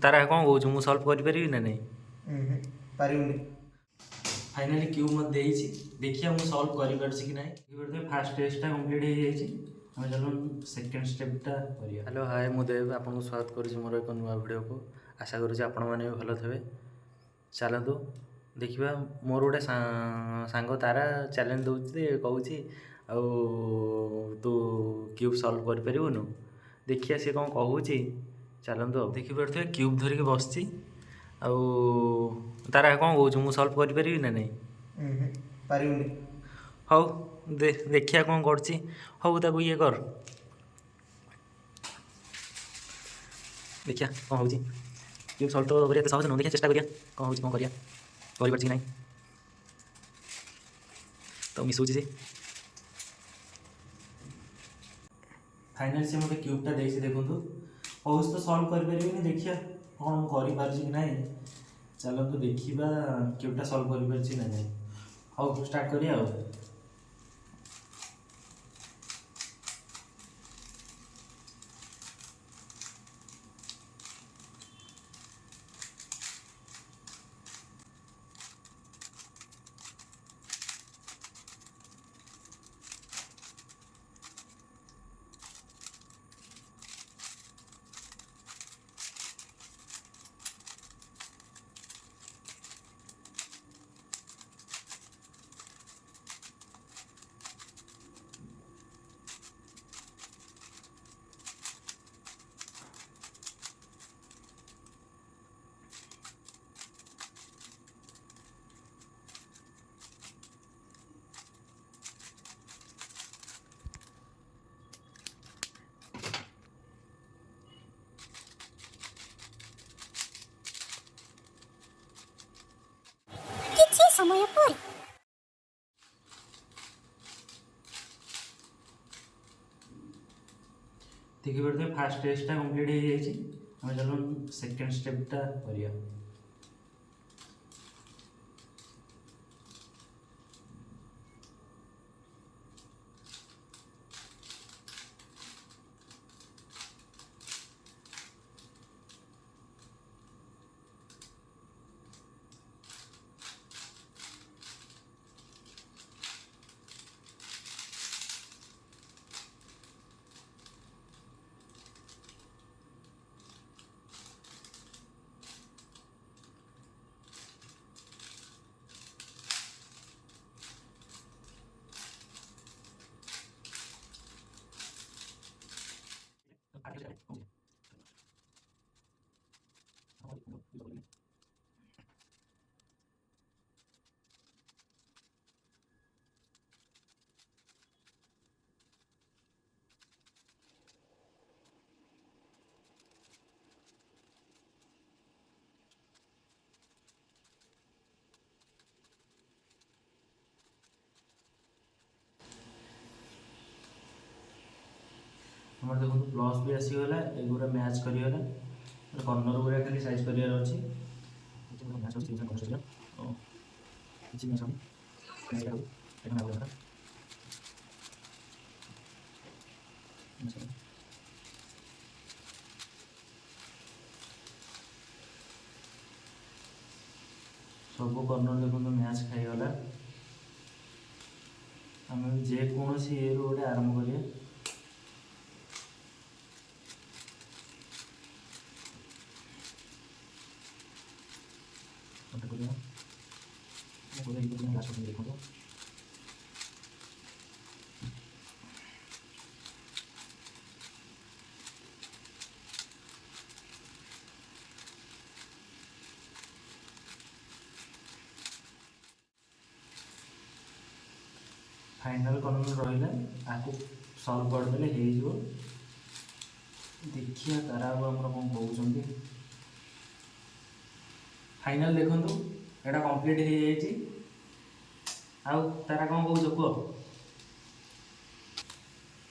तारा कौन कौच मुझे सल्व करी ना नहीं पारिबुनी फाइनाली क्यूब मत देइछि देखिए मुझे सल्व करि परछि कि नहीं फास्ट टेस्टटा कंप्लीट हो जाइछि हम चलो सेकंड स्टेपटा करिया। हेलो हाय मु देव आपको स्वागत करुछि मोर एक नुआ वीडियो को आशा करुछि आपण माने भी भलो थबे। चलतु देखिबा मोर गोटे सांग तारा चैलेंज दउछि कहूछि आ तू क्यूब सल्व कर परिबुनु देखिया से कौन कहूछि। चलतु देखि पड़थे क्यूब धरिक बसछि आ तारा कौन कौच मुझे सल्व करी ना नहीं पारिबुनी हौ देखिया कौन करछि हौ ताकू ये कर देखिया कौन होछि क्यूब सल्व तो करिया सहज न देखिया चेष्टा करिया कौन होछि कौन करिया करि परछि कि नहीं तो मिसुछि जे फाइनल से मते क्यूबटा देइछि देखंतु होउछ तो सल्व करि परिबिनी देखिया कौन मु करि परछि कि नहीं। चलतु देखिबा क्यूबटा सल्व करि परछि ना नहीं हौ स्टार्ट करिया आ କିଛି ସମୟ ପରେ देखि पड़थे फास्ट टेस्टटा कंप्लीट हो जाइछि हम चलो सेकंड स्टेपटा करिया। हमारे देखो प्लस भी आसीगला एगुरा मैच करीगला कर्नर गुरा खाली साइज करियार अछि मैच अछि कर सकय ओ किछि मैच हम मैच करू एना बोला सब कर्नर देखो मैच खाईगला आम जेकोसी ए रू गोटे आरंभ करिया। देखो फाइनल कर्नर रहा आपको सल्व करदे हो देखिए तारा आमर कौन कहते फाइनल देखूँ यहाँ कंप्लीट हो जाए तारा कौन कौच कह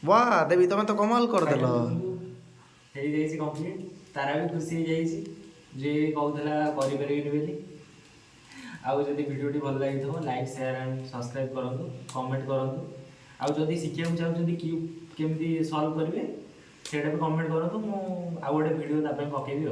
वाह देवी तुम तो कमाल कर देल कंप्लीट तारा भी खुशी हो जाए जे कहूला करें आउ जदि वीडियोटी भल लगी लाइक शेयर एंड सब्सक्राइब करूँ कमेंट करूँ आउ जदि शिखा चाहते क्यूब केमी सल्व करेंगे से कमेंट करूँ मुझे गोटे वीडियो पकेबी।